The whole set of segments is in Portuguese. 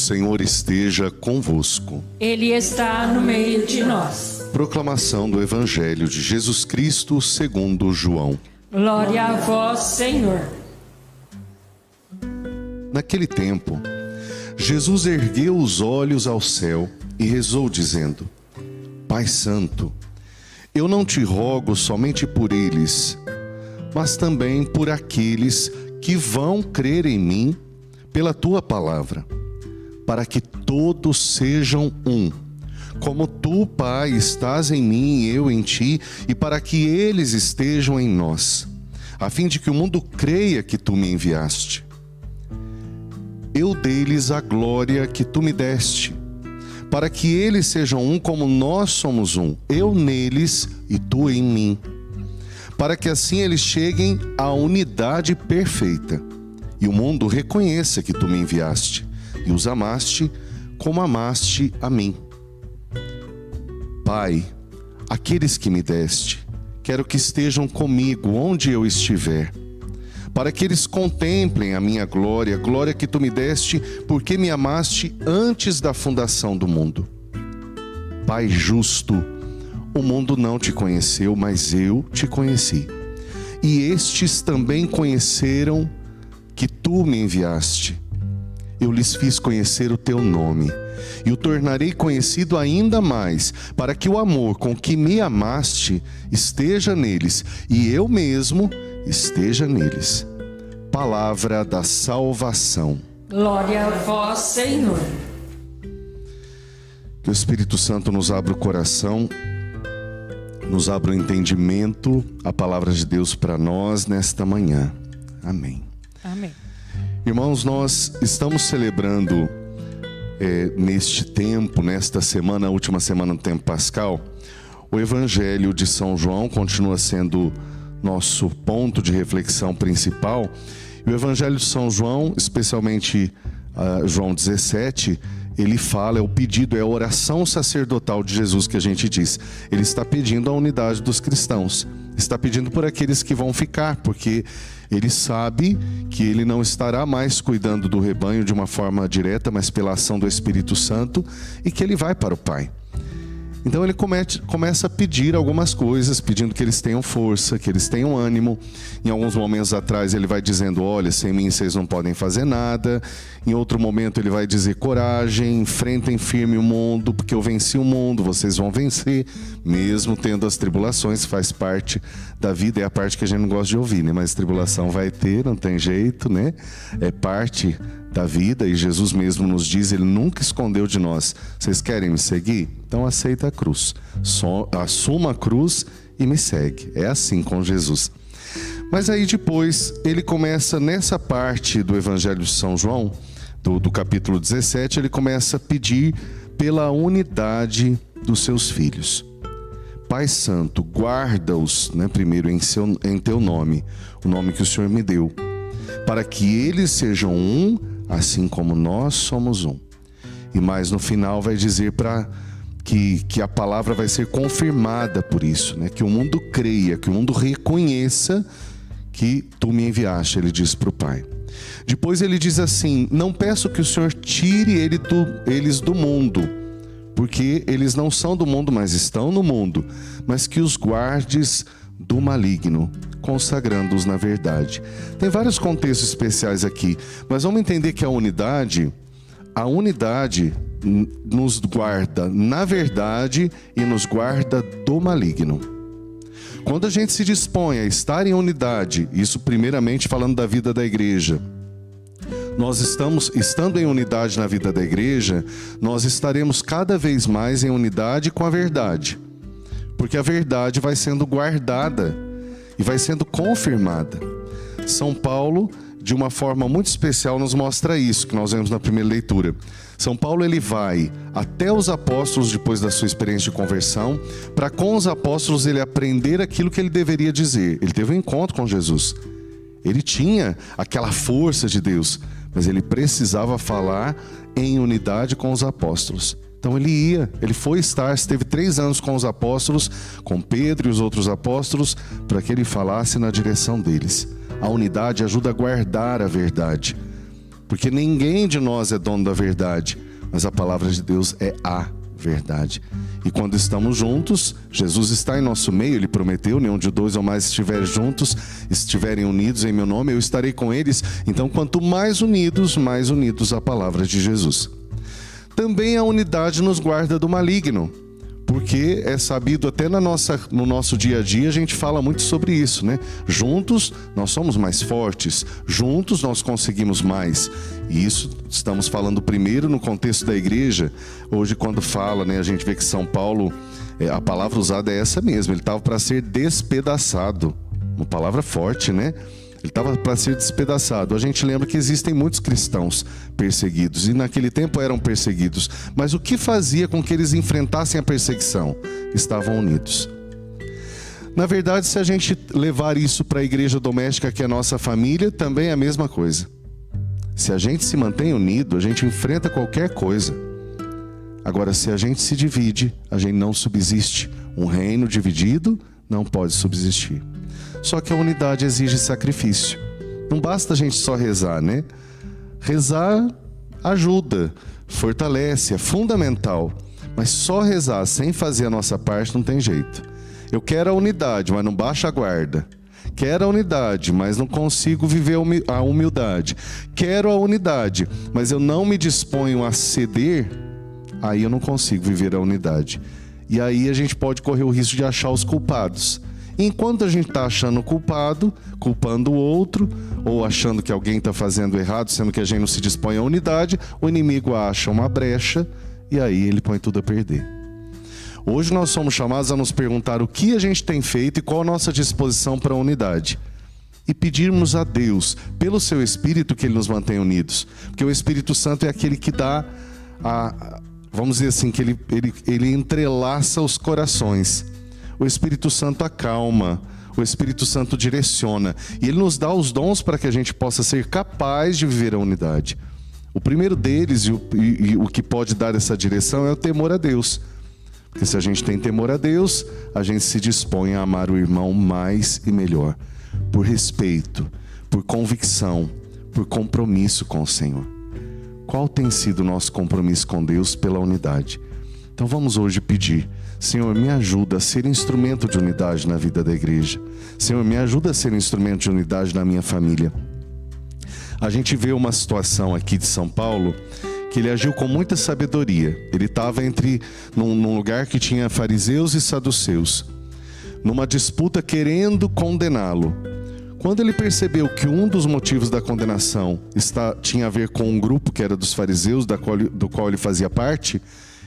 Senhor esteja convosco. Ele está no meio de nós. Proclamação do Evangelho de Jesus Cristo segundo João. Glória a vós, Senhor. Naquele tempo, Jesus ergueu os olhos ao céu e rezou dizendo: Pai Santo, eu não te rogo somente por eles, mas também por aqueles que vão crer em mim pela tua palavra, para que todos sejam um, como tu, Pai, estás em mim e eu em ti, e para que eles estejam em nós, a fim de que o mundo creia que tu me enviaste. Eu dei-lhes a glória que tu me deste, para que eles sejam um como nós somos um, eu neles e tu em mim, para que assim eles cheguem à unidade perfeita, e o mundo reconheça que tu me enviaste, e os amaste como amaste a mim. Pai, aqueles que me deste, quero que estejam comigo onde eu estiver, para que eles contemplem a minha glória, a glória que tu me deste, porque me amaste antes da fundação do mundo. Pai justo, o mundo não te conheceu, mas eu te conheci. E estes também conheceram que tu me enviaste. Eu lhes fiz conhecer o teu nome, e o tornarei conhecido ainda mais, para que o amor com que me amaste esteja neles, e eu mesmo esteja neles. Palavra da salvação. Glória a vós, Senhor. Que o Espírito Santo nos abra o coração, nos abra o entendimento, a palavra de Deus para nós nesta manhã. Amém. Amém. Irmãos, nós estamos celebrando neste tempo, nesta semana, a última semana do tempo pascal, o Evangelho de São João continua sendo nosso ponto de reflexão principal. E o Evangelho de São João, especialmente João 17, ele fala, é o pedido, é a oração sacerdotal de Jesus que a gente diz. Ele está pedindo a unidade dos cristãos, está pedindo por aqueles que vão ficar, porque ele sabe que ele não estará mais cuidando do rebanho de uma forma direta, mas pela ação do Espírito Santo, e que ele vai para o Pai. Então ele começa a pedir algumas coisas, pedindo que eles tenham força, que eles tenham ânimo. Em alguns momentos atrás ele vai dizendo: olha, sem mim vocês não podem fazer nada. Em outro momento ele vai dizer: coragem, enfrentem firme o mundo, porque eu venci o mundo, vocês vão vencer, mesmo tendo as tribulações, faz parte da vida. É a parte que a gente não gosta de ouvir, né? Mas tribulação vai ter, não tem jeito, né? É parte da vida, e Jesus mesmo nos diz, ele nunca escondeu de nós: vocês querem me seguir? Então aceita a cruz, assuma a cruz e me segue. É assim com Jesus. Mas aí depois ele começa, nessa parte do Evangelho de São João, do capítulo 17, ele começa a pedir pela unidade dos seus filhos. Pai Santo, guarda-os, primeiro em teu nome, o nome que o Senhor me deu, para que eles sejam um, assim como nós somos um. E mais no final vai dizer que a palavra vai ser confirmada por isso, que o mundo creia, que o mundo reconheça que tu me enviaste, ele diz para o Pai. Depois ele diz assim: não peço que o Senhor tire eles do mundo, porque eles não são do mundo, mas estão no mundo, mas que os guardes do maligno, consagrando-os na verdade. Tem vários contextos especiais aqui, mas vamos entender que a unidade nos guarda na verdade e nos guarda do maligno. Quando a gente se dispõe a estar em unidade, isso primeiramente falando da vida da igreja, nós estando em unidade na vida da igreja, nós estaremos cada vez mais em unidade com a verdade, porque a verdade vai sendo guardada e vai sendo confirmada. São Paulo, de uma forma muito especial, nos mostra isso, que nós vemos na primeira leitura. São Paulo, ele vai até os apóstolos depois da sua experiência de conversão, para com os apóstolos ele aprender aquilo que ele deveria dizer. Ele teve um encontro com Jesus, ele tinha aquela força de Deus, mas ele precisava falar em unidade com os apóstolos. Então ele esteve 3 anos com os apóstolos, com Pedro e os outros apóstolos, para que ele falasse na direção deles. A unidade ajuda a guardar a verdade, porque ninguém de nós é dono da verdade, mas a palavra de Deus é a verdade. E quando estamos juntos, Jesus está em nosso meio, Ele prometeu, nem onde dois ou mais estiverem unidos em meu nome, eu estarei com eles. Então, quanto mais unidos a palavra de Jesus. Também a unidade nos guarda do maligno, porque é sabido até no nosso dia a dia, a gente fala muito sobre isso, né? Juntos nós somos mais fortes, juntos nós conseguimos mais. E isso estamos falando primeiro no contexto da igreja. Hoje, quando fala, né, a gente vê que São Paulo, a palavra usada é essa mesmo, ele estava para ser despedaçado. Uma palavra forte, né? Ele estava para ser despedaçado. A gente lembra que existem muitos cristãos perseguidos, e naquele tempo eram perseguidos. Mas o que fazia com que eles enfrentassem a perseguição? Estavam unidos. Na verdade, se a gente levar isso para a igreja doméstica, que é a nossa família, também é a mesma coisa. Se a gente se mantém unido, a gente enfrenta qualquer coisa. Agora, se a gente se divide, a gente não subsiste. Um reino dividido não pode subsistir. Só que a unidade exige sacrifício. Não basta a gente só rezar, né? Rezar ajuda, fortalece, é fundamental. Mas só rezar sem fazer a nossa parte não tem jeito. Eu quero a unidade, mas não baixa a guarda. Quero a unidade, mas não consigo viver a humildade. Quero a unidade, mas eu não me disponho a ceder. Aí eu não consigo viver a unidade. E aí a gente pode correr o risco de achar os culpados. Enquanto a gente está achando o culpado, culpando o outro, ou achando que alguém está fazendo errado, sendo que a gente não se dispõe à unidade, o inimigo acha uma brecha e aí ele põe tudo a perder. Hoje nós somos chamados a nos perguntar o que a gente tem feito e qual a nossa disposição para a unidade. E pedirmos a Deus, pelo seu Espírito, que Ele nos mantenha unidos. Porque o Espírito Santo é aquele que dá vamos dizer assim, que ele entrelaça os corações. O Espírito Santo acalma, o Espírito Santo direciona. E Ele nos dá os dons para que a gente possa ser capaz de viver a unidade. O primeiro deles, e o que pode dar essa direção, é o temor a Deus. Porque se a gente tem temor a Deus, a gente se dispõe a amar o irmão mais e melhor. Por respeito, por convicção, por compromisso com o Senhor. Qual tem sido o nosso compromisso com Deus pela unidade? Então vamos hoje pedir: Senhor, me ajuda a ser instrumento de unidade na vida da igreja. Senhor, me ajuda a ser instrumento de unidade na minha família. A gente vê uma situação aqui de São Paulo que ele agiu com muita sabedoria. Ele estava num lugar que tinha fariseus e saduceus, numa disputa querendo condená-lo. Quando ele percebeu que um dos motivos da condenação tinha a ver com um grupo que era dos fariseus, do qual ele fazia parte,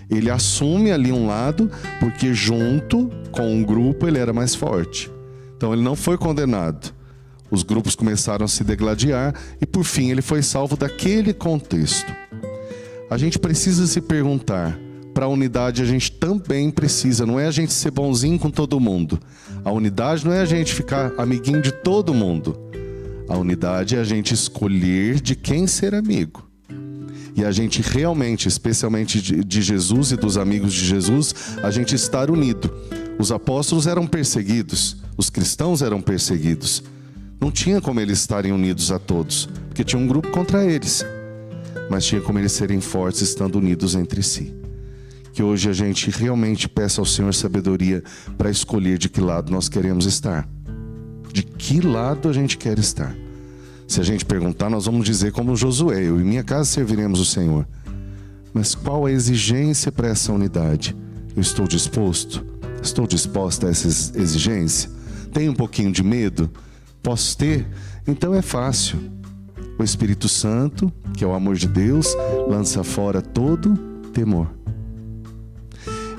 ele assume ali um lado, porque junto com um grupo ele era mais forte. Então ele não foi condenado. Os grupos começaram a se degladiar e por fim ele foi salvo daquele contexto. A gente precisa se perguntar, para a unidade a gente também precisa, não é a gente ser bonzinho com todo mundo. A unidade não é a gente ficar amiguinho de todo mundo. A unidade é a gente escolher de quem ser amigo. E a gente realmente, especialmente de Jesus e dos amigos de Jesus, a gente estar unido. Os apóstolos eram perseguidos, os cristãos eram perseguidos. Não tinha como eles estarem unidos a todos, porque tinha um grupo contra eles. Mas tinha como eles serem fortes estando unidos entre si. Que hoje a gente realmente peça ao Senhor sabedoria para escolher de que lado nós queremos estar. De que lado a gente quer estar. Se a gente perguntar, nós vamos dizer como Josué: eu e minha casa serviremos o Senhor. Mas qual a exigência para essa unidade? Eu estou disposto? Estou disposta a essa exigência? Tenho um pouquinho de medo? Posso ter? Então é fácil. O Espírito Santo, que é o amor de Deus, lança fora todo temor.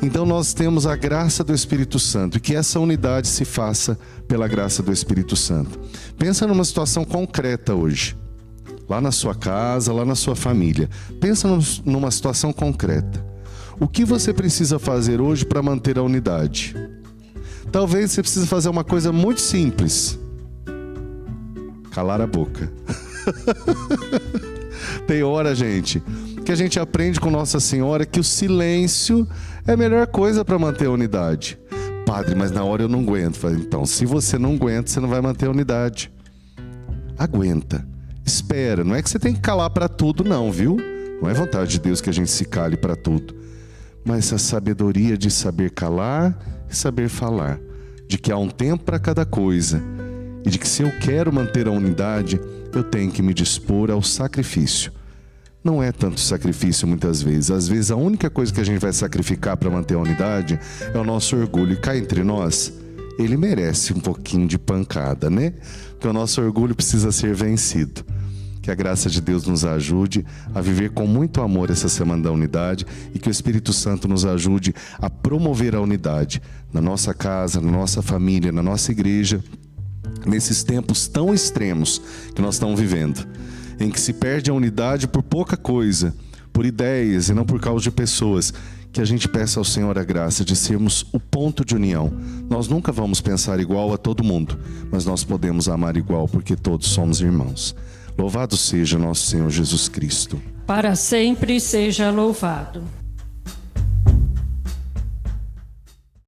Então nós temos a graça do Espírito Santo, e que essa unidade se faça pela graça do Espírito Santo. Pensa numa situação concreta hoje, lá na sua casa, lá na sua família. Pensa numa situação concreta. O que você precisa fazer hoje para manter a unidade? Talvez você precise fazer uma coisa muito simples: calar a boca. Tem hora, gente, que a gente aprende com Nossa Senhora que o silêncio é a melhor coisa para manter a unidade. Padre, mas na hora eu não aguento. Então, se você não aguenta, você não vai manter a unidade. Aguenta. Espera, não é que você tem que calar para tudo não, viu? Não é vontade de Deus que a gente se cale para tudo. Mas a sabedoria de saber calar e saber falar. De que há um tempo para cada coisa. E de que se eu quero manter a unidade, eu tenho que me dispor ao sacrifício. Não é tanto sacrifício muitas vezes. Às vezes a única coisa que a gente vai sacrificar para manter a unidade é o nosso orgulho. E cá entre nós, ele merece um pouquinho de pancada, né? Porque o nosso orgulho precisa ser vencido. Que a graça de Deus nos ajude a viver com muito amor essa Semana da Unidade e que o Espírito Santo nos ajude a promover a unidade na nossa casa, na nossa família, na nossa igreja, nesses tempos tão extremos que nós estamos vivendo, em que se perde a unidade por pouca coisa, por ideias e não por causa de pessoas. Que a gente peça ao Senhor a graça de sermos o ponto de união. Nós nunca vamos pensar igual a todo mundo, mas nós podemos amar igual porque todos somos irmãos. Louvado seja nosso Senhor Jesus Cristo. Para sempre seja louvado.